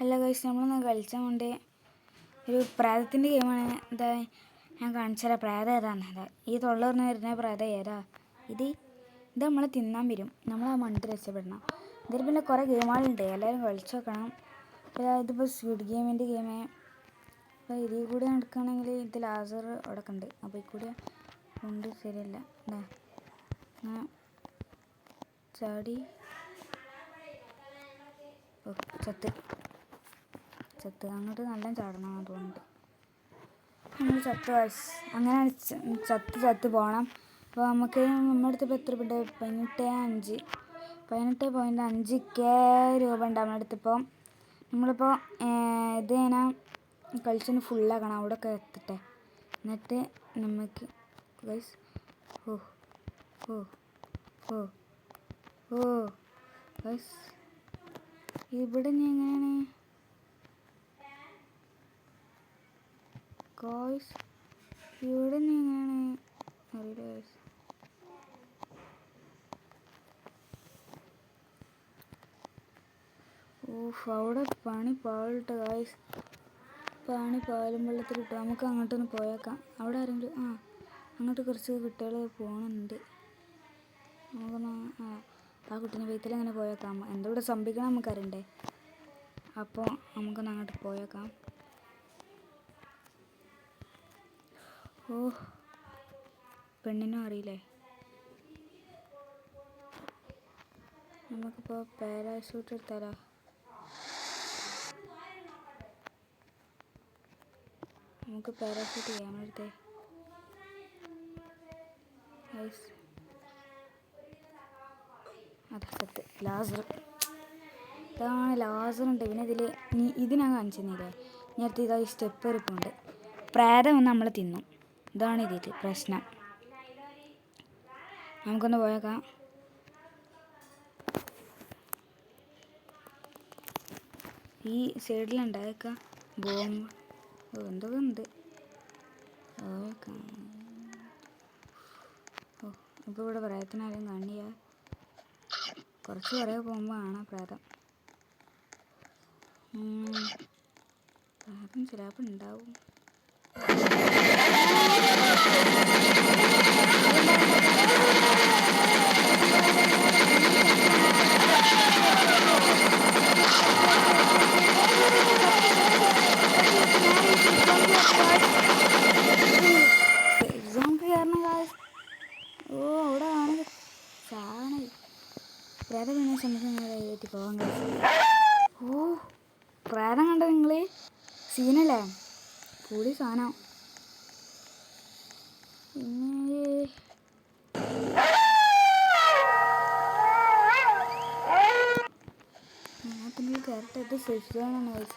Hello guys, നമ്മളൊന്ന് കളിച്ചാൽ കൊണ്ട് ഒരു പ്രേതത്തിൻ്റെ ഗെയിമാണ്. ഇതാ ഞാൻ കാണിച്ചാൽ പ്രേതം ഏതാന്ന്. അതാ ഈ തൊള്ളൂർന്ന് വരുന്ന പ്രേതം ഏതാ ഇത് നമ്മളെ തിന്നാൻ വരും. നമ്മൾ ആ മണ്ട് രക്ഷപ്പെടണം. ഇതിൽ പിന്നെ കുറേ ഗെയിമുകളുണ്ട്, എല്ലാവരും കളിച്ച് നോക്കണം. ഇതിപ്പോൾ സ്ക്വിഡ് ഗെയിമിൻ്റെ ഗെയിം. അപ്പോൾ ഇതിൽ കൂടി നടക്കുകയാണെങ്കിൽ ഇത് ലാസർ അവിടെ ഉണ്ട്. അപ്പോൾ ഈ കൂടി കൊണ്ട് ശരിയല്ല. എന്താ അങ്ങനെ ചാടി ചത്ത് അങ്ങോട്ട് നല്ല ചാടണം തോന്നുന്നുണ്ട്. നമ്മൾ ചത്ത് അങ്ങനെ ചത്ത് പോകണം. അപ്പോൾ നമുക്ക് നമ്മുടെ അടുത്ത് ഇപ്പോൾ എത്ര രൂപ ഉണ്ട്? 18.5K രൂപ ഉണ്ട് നമ്മുടെ അടുത്തിപ്പോൾ. നമ്മളിപ്പോൾ ഇത് ഇങ്ങനെ കളിച്ചൊന്ന് ഫുള്ളാക്കണം. അവിടെയൊക്കെ എത്തട്ടെ. എന്നിട്ട് നമുക്ക് ഗൈസ് ഗൈസ് ഇവിടെ ഞാൻ എങ്ങനെയാണ് ഗോയ്സ് ഇവിടെ എങ്ങനെയാണ് അറിയില്ല ഗൈസ്. അവിടെ പണി പാളിട്ട് ഗൈസ്, പണി പാലും വെള്ളത്തിലിട്ട്. നമുക്ക് അങ്ങോട്ടൊന്ന് പോയേക്കാം. അവിടെ ആരെങ്കിലും അങ്ങോട്ട് കുറച്ച് കുട്ടികൾ പോകണുണ്ട്. നമുക്കൊന്ന് ആ കുട്ടീനെ വെയ്ത്തിൽ അങ്ങനെ പോയേക്കാം. എന്താ ഇവിടെ സംഭവിക്കണം നമുക്കറിയണ്ടേ. അപ്പോൾ നമുക്കൊന്ന് അങ്ങോട്ട് പോയേക്കാം. പെണ്ണിനും അറിയില്ലേ. നമുക്കിപ്പോൾ പാരാഷൂട്ട് എടുത്താലോ? നമുക്ക് പാരാഷൂട്ട് ചെയ്യാം. എടുത്തേ അതെ ലാസർ. ഇതാണ് ലാസറുണ്ട്. പിന്നെ ഇത് ഞാൻ കാണിച്ചു തന്നില്ലേ. നേരത്തെ ഇതാ സ്റ്റെപ്പ് എറിപ്പുണ്ട്. പ്രേതം ഒന്ന് നമ്മളെ തിന്നും. ഇതാണ് ഇതിൽ പ്രശ്നം. നമുക്കൊന്ന് പോയേക്കാം. ഈ സൈഡിലുണ്ടായേക്കാം ബോംബ് എന്തൊക്കെ ഉണ്ട്. ഇപ്പോൾ ഇവിടെ പ്രേതത്തിനാരും കാണില്ല. കുറച്ച് കുറേ പോകുമ്പോൾ കാണാം പ്രേതം. പ്രേതം ചിലപ്പോൾ ഉണ്ടാവും. അവിടെ ആണ് സാധനം. പ്രേതം പിന്നെ ശ്രമിച്ച് പോകാൻ കഴിയും. പ്രേതം കണ്ടോ നിങ്ങൾ? സീനല്ലേ, കൂടി സാധനം. പിന്നെ കയറട്ടെ. ഇത് സേഫ് സോണാണ് ഗൈസ്.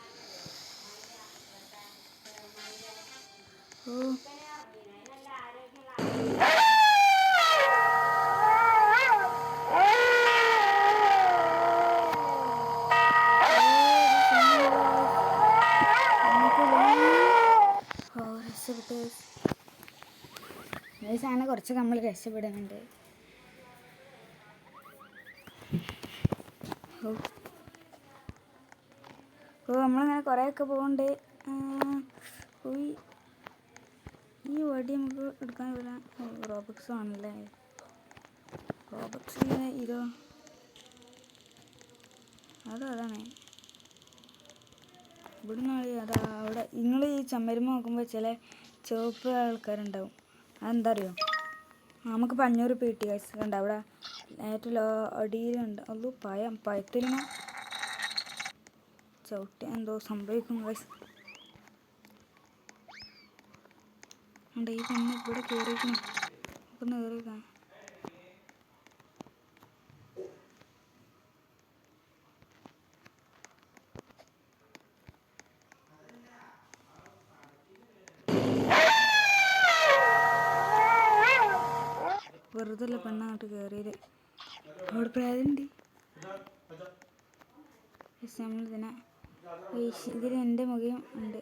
അങ്ങനെ കുറച്ച് നമ്മൾ രക്ഷപ്പെടുന്നുണ്ട്. നമ്മളിങ്ങനെ കുറേയൊക്കെ പോകുന്നുണ്ട്. ഈ വടി നമുക്ക് എടുക്കാൻ വരാം. റോബക്സ് ആണല്ലേ. റോബക്സ് ഇതോ അതാണ് ഇവിടുന്ന് അതാ അവിടെ. നിങ്ങൾ ഈ ചമ്മരുമ നോക്കുമ്പോൾ ചില ചുവപ്പ് ആൾക്കാരുണ്ടാവും. അതെന്താ അറിയോ? നമുക്ക് 500 രൂപ കിട്ടി ഗൈസ്. കണ്ട അവിടെ ഏറ്റവും അടിയിലുണ്ട്. അത് പഴത്തിന് ചവിട്ടി എന്തോ സംഭവിക്കും ഗൈസ്. ഈ പെണ്ണ് ഇവിടെ കയറിയിരിക്കണം. ഒന്ന് കയറിയേക്കാം. വെറുതെ അല്ല പെണ്ണങ്ങോട്ട് കയറിയത്. അവിടെ പ്രേതമുണ്ട്. നമ്മളിതിനെ ഇതിൽ എൻ്റെ മുഖം ഉണ്ട്.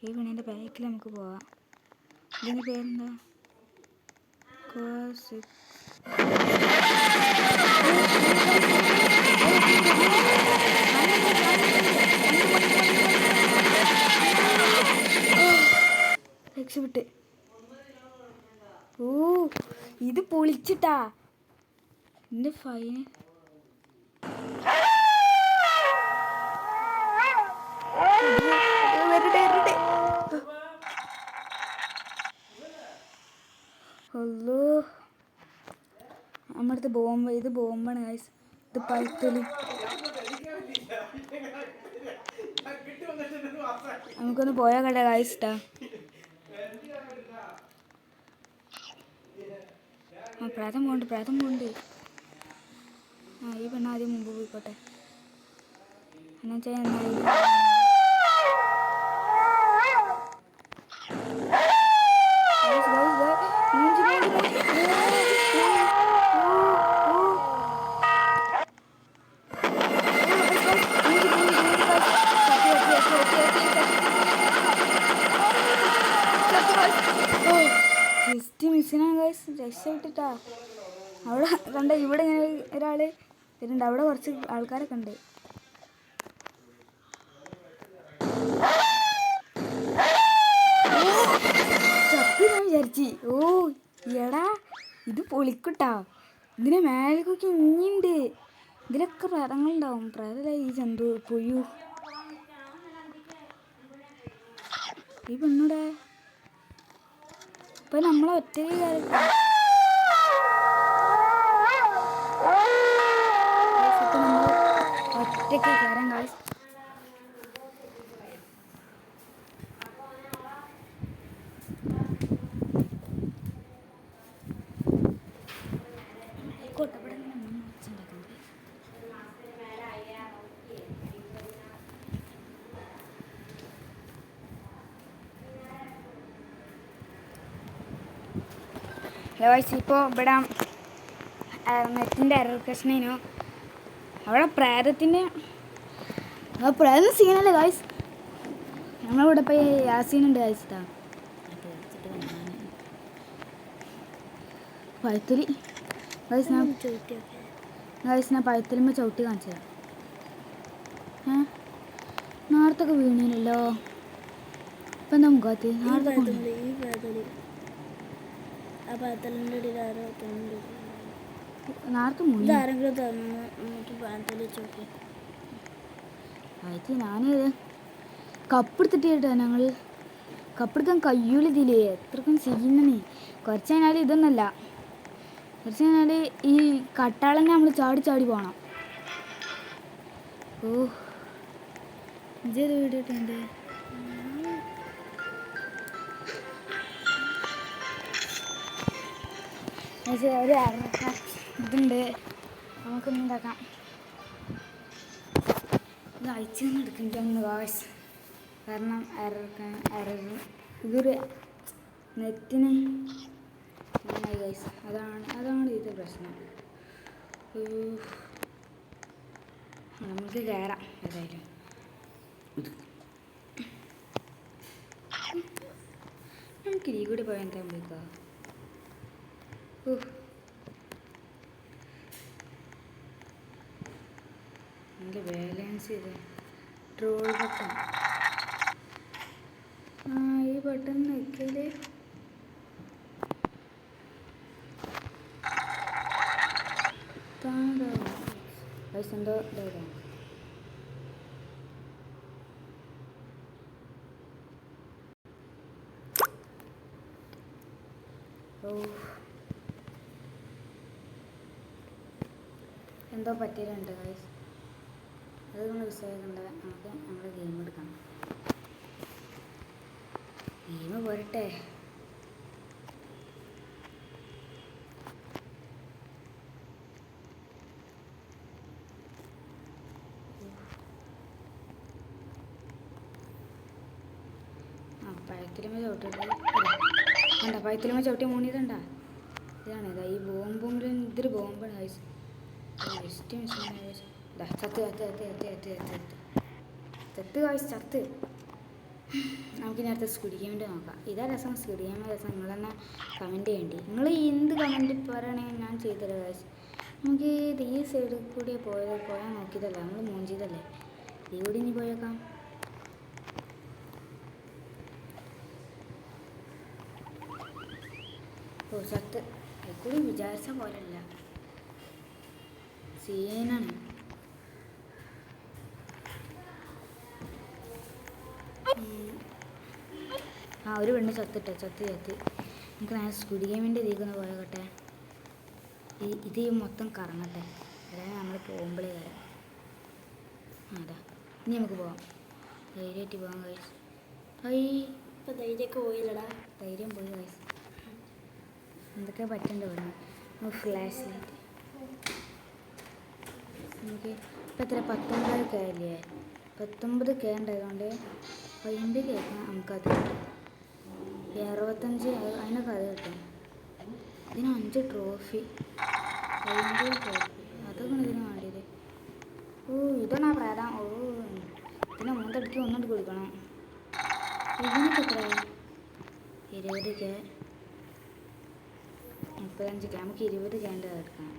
ഈ പെണ്ണിൻ്റെ ബാക്കിൽ നമുക്ക് പോവാം. ഇതിൻ്റെ പേരെന്താ? അടിച്ചിട്ടാ എൻ്റെ ഫൈന്. അല്ലോ നമ്മുടെ ബോംബ്, ഇത് ബോംബാണ് ഗൈസ്. ഇത് പൈത്തല്. നമുക്കൊന്ന് പോയാൽ കണ്ട ഗൈസ് ഇട്ടാ. പ്രേതം പോണ്ട്. ഈ പെണ്ണ ആദ്യം മുമ്പ് പോയിക്കോട്ടെ. എന്നുവെച്ചാൽ ജസ്റ്റ് മിസ്സിനാണ് ഗൈസ്. രക്ഷപ്പെട്ടിട്ടാ. അവിടെ കണ്ട ഇവിടെ ഇങ്ങനെ ഒരാൾ വരുന്നുണ്ട്. അവിടെ കുറച്ച് ആൾക്കാരൊക്കെ ഉണ്ട്. ചത്ത് ഞാൻ വിചാരിച്ച്. ഓ എടാ ഇത് പൊളിക്കുട്ടാ. ഇതിനെ മേലേക്കൊക്കെ ഇനിയുണ്ട്. ഇതിലൊക്കെ പ്രേതങ്ങളുണ്ടാവും. പ്രേതല്ല ഈ ചന്തു പൊയ്യു. ഈ പെണ്ണൂടെ ഇപ്പൊ നമ്മളെ ഒറ്റയ്ക്ക് കയറാൻ കാശ്. ഗൈസ് ഇപ്പോൾ ഇവിടെ നെറ്റിൻ്റെ എറർ പ്രശ്നേനു. അവിടെ പ്രേതത്തിൻ്റെ പ്രേതം സീനല്ലേ ഗൈസ്. നമ്മളിവിടെ ഇപ്പോൾ യാസീനുണ്ട് ഗൈസ്. പഴുത്തലി ഗൈസ് ഞാൻ പഴുത്തലിമ്മ ചവിട്ടി കാണിച്ചു തരാം. നേരത്തൊക്കെ വീണീനല്ലോ. ഇപ്പം എന്താ മുഖത്ത് ഞാന് കപ്പെടുത്തിട്ട് കേട്ടോ. ഞങ്ങൾ കപ്പെടുക്കാൻ കയ്യൂലിതില്ലേ എത്രക്കും ചെയ്യുന്നേ. കുറച്ച് കഴിഞ്ഞാൽ ഇതൊന്നല്ല, കുറച്ച് കഴിഞ്ഞാൽ ഈ കട്ടാളന്നെ നമ്മൾ ചാടി ചാടി പോകണം. ഓ ഇതേത് വീഡിയോ ഇട്ടുണ്ട്. ഒരു ഇതുണ്ട്, നമുക്കൊന്നും ഉണ്ടാക്കാം. ഇത് അയച്ചു നിന്ന് എടുക്കുന്നുണ്ട് വായ്സ്. കാരണം ഇതൊരു നെറ്റിന് ഗൈസ്. അതാണ് ഇത് പ്രശ്നം. നമുക്ക് കയറാം ഏതായാലും. നമുക്ക് ഈ കൂടി പോയാൽ എന്താ വിളിക്കുക. എൻ്റെ ബാലൻസ് ചെയ്ത് ട്രോൾ ബട്ടൺ. ഈ ബട്ടൺ നിൽക്കല് പൈസ എന്തോ ഇതാ. എന്തോ പറ്റിയിട്ടുണ്ട് ഗൈസ്. അത് നമ്മൾ വിശ്വസിക്കേണ്ട. നമുക്ക് നമ്മുടെ ഗെയിം എടുക്കണം. ഗെയിം പോരട്ടെ. പഴത്തിലുമേ ചവിട്ടിട്ട് വേണ്ട. പഴത്തിലുമേ ചവിട്ടി മൂന്നിയതുണ്ട. ഇതാണ് ഇതാ ഈ ബോംബും. ഇതൊരു ബോംബാണ് ഗൈസ്. Just missing guys. ചത്ത് ചത്ത്. നമുക്കിനി അടുത്ത സ്ക്വിഡ് ഗെയിമിൻ്റെ നോക്കാം. ഇതാ രസം. സ്ക്വിഡ് ഗെയിം രസം. നിങ്ങൾ തന്നെ കമൻറ്റ് ചെയ്യേണ്ടി. നിങ്ങൾ എന്ത് കമൻറ്റ് പറയണമെങ്കിൽ ഞാൻ ചെയ്തുതരാം ഗൈസ്. നമുക്ക് ഈ സൈഡിൽ കൂടി പോയാൽ നോക്കിയതല്ലേ, നമ്മൾ മൂഞ്ചിയതല്ലേ. ഈ കൂടി ഇനി പോയേക്കാം. ഓ ചത്ത് ഇത് വിചാരിച്ച പോലല്ല, സീനാണ്. ആ ഒരു പെണ്ണ് ചത്തിട്ടെ, ചത്ത് നമുക്ക് ഞാൻ സ്ക്വിഡ് ഗെയിമിൻ്റെ ഇതിൽ പോയോട്ടെ. ഇത് മൊത്തം കറങ്ങട്ടെ, അതായത് നമ്മൾ പോകുമ്പോഴേ കാര്യം. അതാ ഇനി നമുക്ക് പോവാം, ധൈര്യമായിട്ട് പോകാം ഗൈസ്. ഇപ്പം ധൈര്യമൊക്കെ പോയില്ലടാ, ധൈര്യം പോയി ഗൈസ്. എന്തൊക്കെ പറ്റണ്ട പറഞ്ഞു. ഫ്ലാഷ് ലൈറ്റ് നമുക്ക് ഇപ്പം എത്ര 19K അല്ലേ? 19K ഉണ്ടായതുകൊണ്ട് അതിൻ്റെ കേൾക്കാം നമുക്കത് കിട്ടും. 65 അതിനൊക്കെ അത് കിട്ടും. ഇതിന് 5 ട്രോഫി, 5 ട്രോഫി അതൊക്കെ ഇതിന് വേണ്ടിയത്. ഓ ഇതാണ് ആ പ്രായം. ഓ ഇതിനെ 3 ഒന്നുകൊണ്ട് കൊടുക്കണം. ഇതിനൊക്കെ എത്ര? 20K, 35K. നമുക്ക് 20K എടുക്കണം.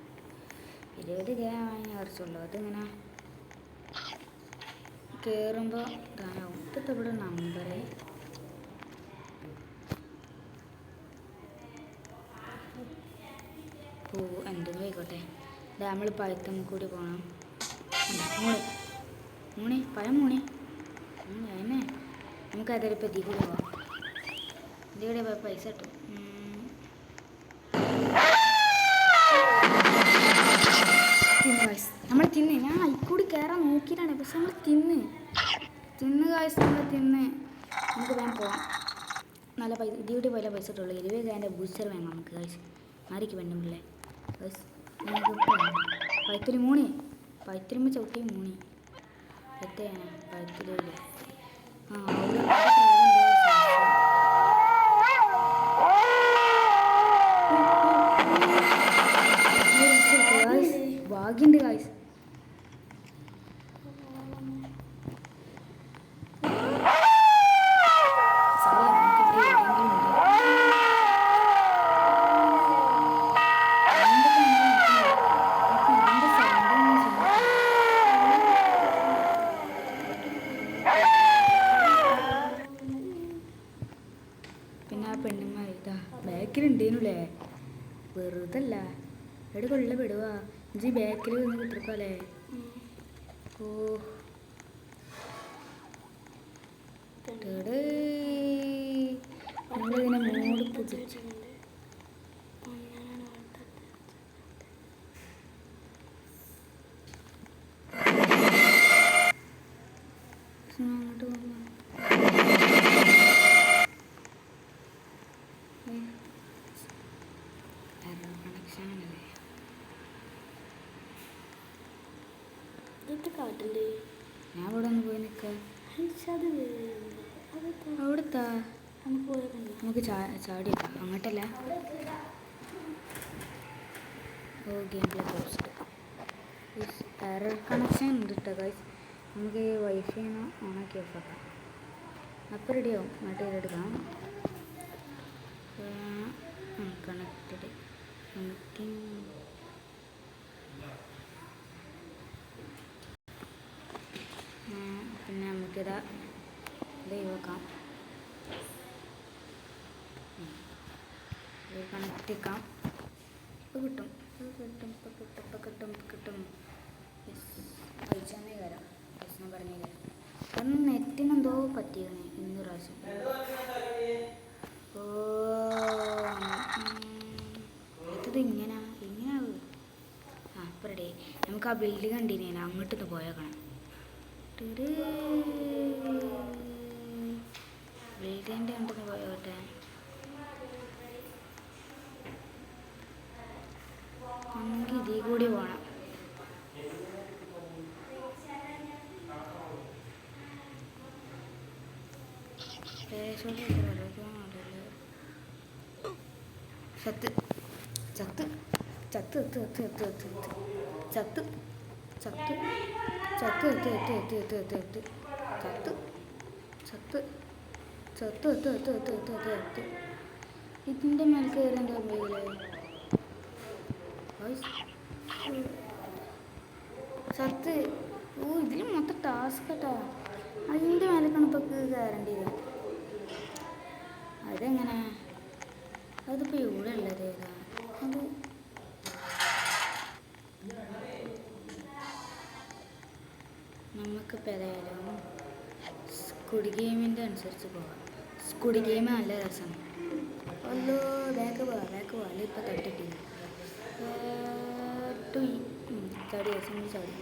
20K വാങ്ങി കുറച്ചുള്ളൂ. അതിങ്ങനെ കയറുമ്പോൾ ഇതാവും. ഇതൊക്കെ ഇവിടെ നമ്പർ. ഓ എന്തെങ്കിലും ആയിക്കോട്ടെ. ഇത് നമ്മൾ പഴത്തം കൂടി പോകണം. മൂണി പഴം മൂണി അതിനെ നമുക്ക് അതൊരു പതി കൂടി പോവാം. ഇതിവിടെ പൈസ കിട്ടും. നമ്മൾ തിന്ന്, ഞാൻ അയിക്കൂടി കയറാൻ നോക്കിയിട്ടാണ്, പക്ഷെ നമ്മൾ തിന്ന് കാശ് നമ്മൾ തിന്ന്. നമുക്ക് വേഗം പോവാം. നല്ല പൈസ ഇതിവിടെ പോലെ പൈസ ഇട്ടുള്ളൂ. 20K ബൂസ്റ്റർ വേണം നമുക്ക് കാശ്. ആർക്ക് വേണ്ടുമ്പില്ലേ ബസ്. പഴത്തിൽ മൂണി, പഴത്തിലുമ്പോൾ ചവിട്ടി മൂണി എത്രയാണ് പഴത്തിലൂടെ. ഭാഗ്യണ്ട് കായ്സ്. പിന്നെ ആ പെണ്ണുമ്മ ഇതാ ബാക്കിലുണ്ടേനുല്ലേ, വെറുതല്ല എവിടെ കൊള്ള പെടുവാ ഇഞ്ചി ബാക്കിൽ വന്ന് കിട്ടിരിക്കല്ലേ. ഓ നമ്മളിതിനെ മൂടി പൊതിച്ചു. അങ്ങോട്ട് പോകുമ്പോൾ കണക്ഷനല്ലേ കാട്ടില്ലേ? ഞാൻ ഇവിടെ ഒന്ന് പോയി നിൽക്കാം. അവിടുത്താ നമുക്ക് ചാടി അങ്ങോട്ടല്ല. ഓ game play post error connection ഉണ്ട് കേട്ടോ ഗൈസ്. നമുക്ക് ഈ വൈഫൈ ഓണാക്കി ഓഫാക്കാം, അപ്പോൾ റെഡിയാവും. അങ്ങോട്ട് ചെയ്തെടുക്കാം. Connected connecting. പിന്നെ നമുക്കിതാ ഇത് വെക്കാം, കണക്റ്റ് ചെയ്യാം. ഇപ്പോൾ കിട്ടും. പൈസന്നെ തരാം. പ്രശ്നം പറഞ്ഞു തരാം. അന്ന് നെറ്റിനെന്തോ പറ്റിയാണ് ഇന്ന് പ്രാവശ്യം. ഓ ഇത് ഇങ്ങനെയാവും. അപ്പോൾ റെഡി. നമുക്ക് ആ ബിൽഡിംഗ് കണ്ടിന്യൂ അങ്ങോട്ടൊന്ന് പോയേക്കണം. ബിൽഡിങ്ങിൻ്റെ കണ്ടൊന്ന് പോയോട്ടെ. നമുക്ക് ഇതിൽ കൂടി പോകണം. ചത്ത് ചത്ത് ചത്ത് ചത്ത് ചത്ത് ചത്ത് ചത്ത് ചത്ത് ചത്ത് ചത്ത് ഇതിൻ്റെ മേൽ കയറേണ്ട അമ്മയില്ലേ ചത്ത്. ഓ ഇതിൽ മൊത്തം ടാസ്ക് കേട്ടോ. അതിൻ്റെ മേലേക്കാണ് ഇപ്പോൾ കയറേണ്ടത്. അതെങ്ങനെ? അതിപ്പോൾ ഇവിടെ ഉള്ളത് ഏതാ? അത് നമുക്കിപ്പോൾ ഏതായാലും സ്കുഡ് ഗെയിമിൻ്റെ അനുസരിച്ച് പോകാം. സ്കുഡ് ഗെയിം നല്ല രസമാണ്. അല്ലോ ബാക്ക് പോവാം അല്ല ഇപ്പോൾ തട്ടിട്ടില്ല. ചാടി രസം ചാടി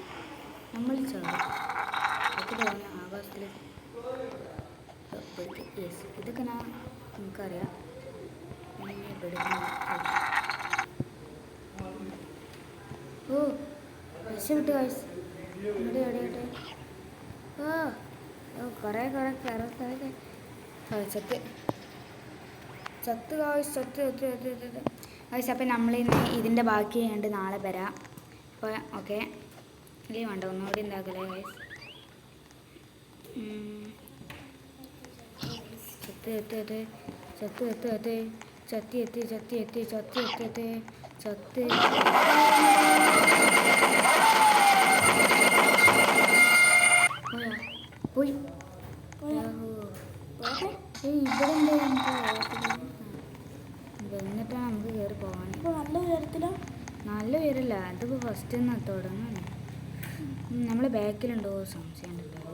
നമ്മൾ ചാടി ഒക്കെ തോന്നി ആകാശത്തിൽ. യെസ് ഇതൊക്കെ നമുക്കറിയാം. ഓ രക്ഷപ്പെട്ടു കാശ്. എവിടെ ഓ കുറേ ചത്ത് കാശ്. അപ്പം നമ്മളിന്ന് ഇതിൻ്റെ ബാക്കി കണ്ട് നാളെ വരാം. അപ്പോൾ ഓക്കെ ഇല്ലേ വേണ്ട ഒന്നുകൂടി ഉണ്ടാക്കല്ലേ കാശ്. ചത്ത് പോയി ഇവിടെ വന്നിട്ടാണ് നമുക്ക് കയറി പോകാൻ. നല്ല ഉയരല്ല. അതിപ്പോൾ ഫസ്റ്റ് തുടങ്ങുന്നു. നമ്മളെ ബാക്കിലുണ്ടോ സംശയം ഉണ്ടല്ലോ.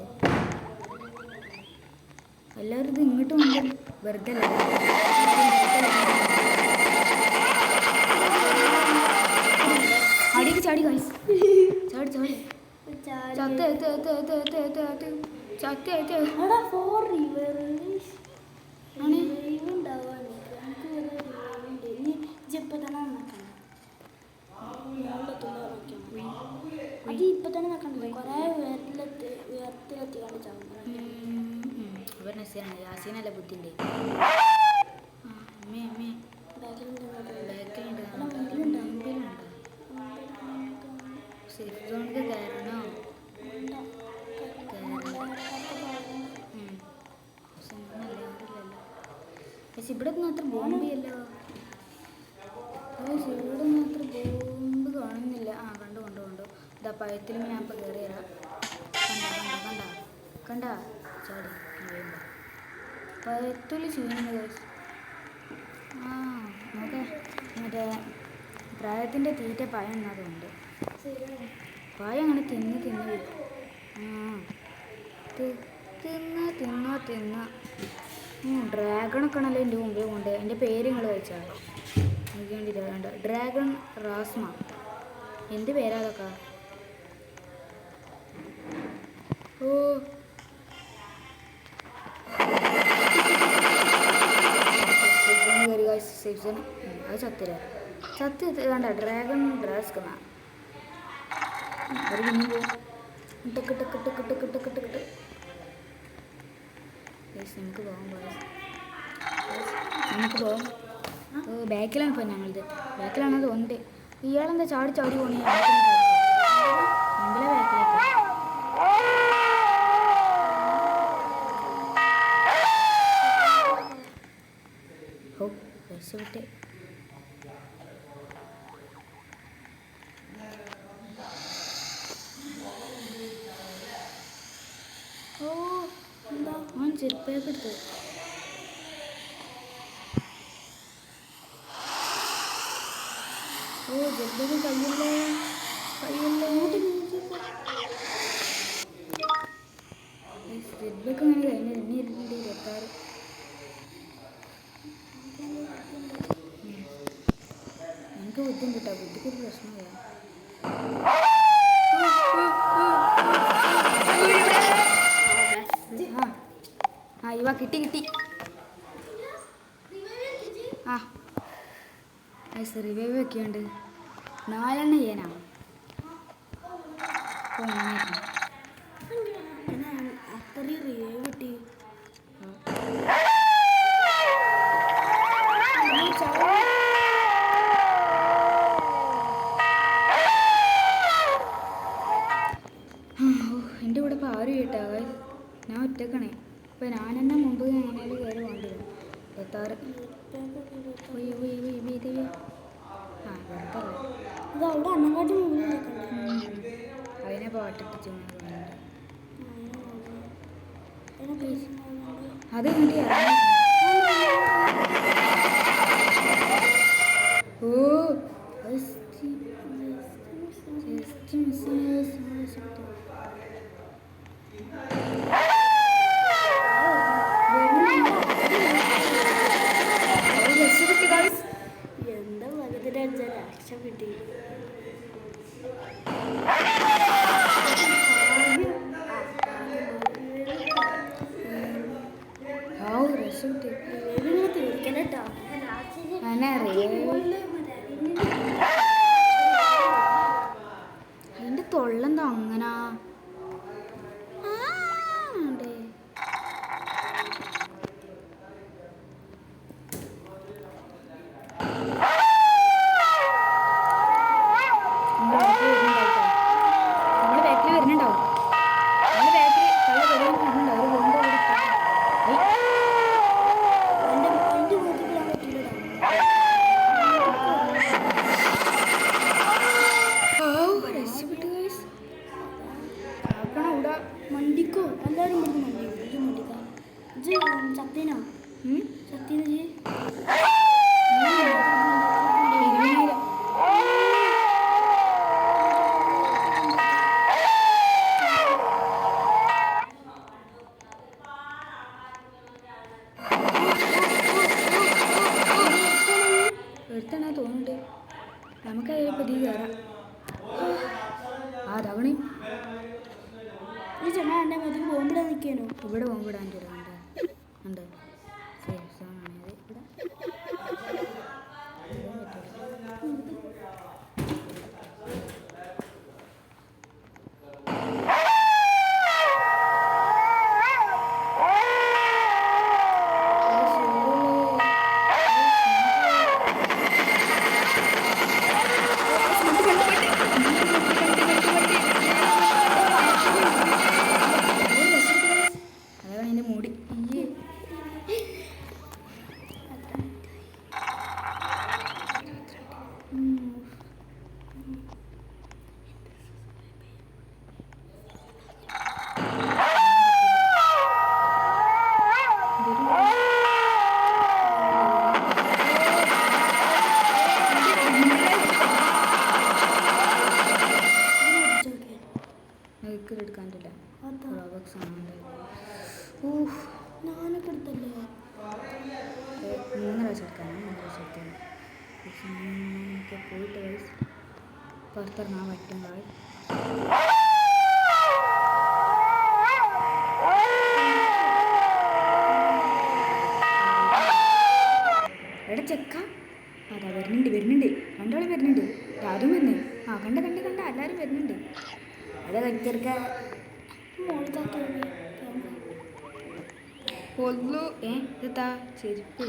എല്ലാവരും ഇത് ഇങ്ങോട്ട് വന്നു വെറുതെ അടിക്ക് ചാടി കാശ്. ചാടി ഇപ്പൊ തന്നെ നടക്കണ്ടേ കൊറേ ഉയരത്തിലെത്തി അവർ നസിയാണ് യാസീനല്ല ബുദ്ധിൻ്റെ. Safe sonic കയറണോ? പക്ഷെ ഇവിടെ മാത്രം ബോംബിയല്ലോ. ഇവിടെ മാത്രം ബോംബ് കാണുന്നില്ല. കണ്ടു ഇതാ പഴത്തിൽ ഞാൻ ഇപ്പം കയറി തരാം. കണ്ട ചാടി പഴത്തിൽ ചെയ്യുന്നത്. നോക്കെ മറ്റേ പ്രായത്തിൻ്റെ തീറ്റ പഴം എന്നതുണ്ട്. പഴം അങ്ങനെ തിന്ന് ഡ്രാഗണൊക്കെ ആണല്ലോ എൻ്റെ മുമ്പിൽ കൊണ്ട്. എൻ്റെ പേര് നിങ്ങൾ വെച്ചാൽ എനിക്ക് വേണ്ടി വേണ്ട. ഡ്രാഗൺ റാസ്മ എന്ത് പേരാ അതൊക്കെ? ഓ സേഫ് അത് ചത്ത് വേണ്ട. ഡ്രാഗൺ ഡ്രാസ്ക് അത് പിന്നെ പോവും. നമുക്ക് പോകാം. ബാക്കിലാണ് ഇപ്പം ഞങ്ങളിത്. ബാക്കിലാണ് തോന്നുന്നത്. ഇയാളെന്താ ചാടി പോണേ? നമ്മളെ ബാക്കിലേക്ക് രക്ഷപ്പെട്ട്. ഓൻ ചെരുപ്പൊക്കെ എടുത്ത് ജെല്ലൊക്കെ കഴിയല്ലേ. ജെല്ലൊക്കെ അങ്ങനെ കഴിഞ്ഞ 26 എനിക്ക് ബുദ്ധിമുട്ടാ. ബുദ്ധിക്കൊരു പ്രശ്നമില്ല. ഇവ കിട്ടി റിവൈവ് വെക്കുന്നുണ്ട്. 4 എണ്ണം ചെയ്യാനാ. അത്രയും റിവൈവ് കിട്ടി. എൻ്റെ കൂടെ ഇപ്പോൾ ആരും കേട്ടാ. ഞാൻ ഒറ്റക്കണേ. ഇപ്പം ഞാൻ തന്നെ മുമ്പ് എങ്ങനെയാലും കയറി വേണ്ടില്ല. 26 അവിടെ അന്നങ്ങാട്ടി മുന്നിൽ അതിനെ പാട്ടിട്ടിച്ചു അത് കണ്ടി. ഓ രക്ഷപ്പെട്ട് ഗൈസ്. എന്താ ഭഗത്തിന്റെ അഞ്ചാ രക്ഷപ്പെട്ടി. രക്ഷപ്പെട്ട് ഇങ്ങനെ തീർക്കണേട്ടാ. അതിന്റെ തൊള്ളെന്താ അങ്ങനാ? നമ്മള് ബാക്കിൽ വരുന്നുണ്ടാവും. നമ്മള് ബാക്കിൽ കള്ള വരുന്നുണ്ടാവും. ഒരു ബോംബ് അവിടെ ഇട്ടേക്കാം. അതിന്റെ മുഖത്തിടാൻ പറ്റില്ലടാ. രക്ഷപ്പെട്ടു ഗൈസ്. ആക്കണ ഇവിടെ മണ്ടിക്കോ എല്ലാരും ഇവിടുന്ന് മണ്ടിക്കോ. ചത്തീനാ ചത്തീന ജി എടുത്തണ തോന്നുന്നുണ്ട്. നമുക്ക് അതിനെ പറ്റി കയറാം. ആ തവണ ഈ ചെണ്ണ എന്നെ മതി ബോംബിടാൻ നിൽക്കാനോ? ഇവിടെ പോകുമ്പോഴാൻ ഉണ്ട്. സേഫ് സോണാണ് അത്. അതാണ് അതിൻ്റെ മൂടി. എടുക്കാൻ പറ്റില്ല. റോബക്സ് ആണ്. ഞാനൊക്കെ എടുത്തല്ലേ 3 പ്രാവശ്യം എടുക്കാനാണ്. 3 പ്രാവശ്യം എടുക്കാൻ നമുക്ക് പോയിട്ട് വയസ്സ് പുറത്തിറങ്ങാൻ പറ്റും. എവിടെ ചെക്ക? അതാ വരുന്നുണ്ട്. രണ്ടാളും വരുന്നുണ്ട്. അതും വരുന്നേ. ആ കണ്ട എല്ലാവരും വരുന്നുണ്ട്. അതാ കച്ചെടുക്ക കൊല്ലു. ഇതാ ചെരുപ്പ്.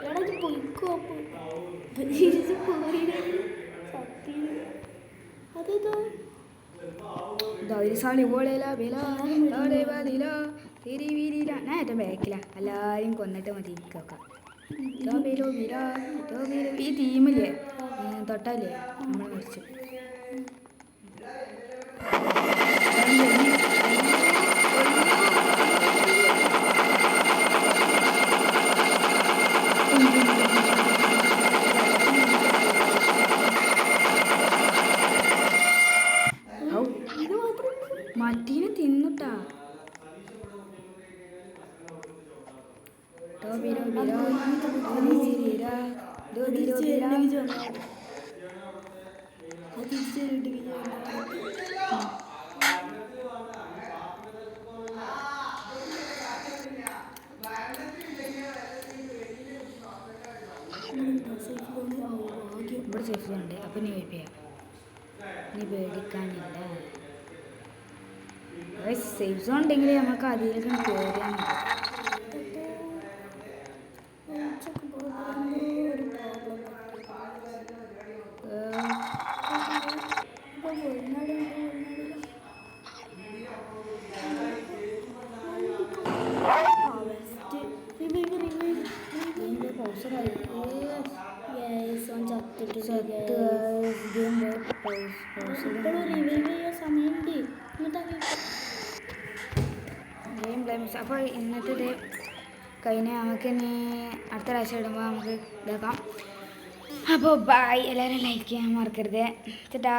എടാ ഇത് പൊയ്ക്കോ. അതേതോ ധൈര്യശാലി പോലെയല്ല വില തിരിവിരില. ഞാൻ ഏറ്റവും ബാക്കില. എല്ലാവരും കൊന്നിട്ട് മതി കേൾക്കാം. ഈ തീമില്ലേ തൊട്ടാലേ നമ്മൾ മരിച്ചു. മറ്റീനെ തിന്നുട്ടാ. ഇവിടെ സേഫ് ഉണ്ട്. അപ്പം നീ വെയിറ്റ് ചെയ്യാം. നീ പേടിക്കാനില്ല. സേഫ് സോൺ ഉണ്ടെങ്കിൽ നമുക്ക് അതിലേക്ക് കയറിയാൽ മതി. അപ്പോൾ ഇന്നത്തെ ഇത് കഴിഞ്ഞ് നമുക്ക് ഇനി അടുത്ത പ്രാവശ്യം ഇടുമ്പോൾ നമുക്ക് ഇതാക്കാം. അപ്പോൾ ബൈ. എല്ലാവരും ലൈക്ക് ചെയ്യാൻ മറക്കരുത്. ചേട്ടാ.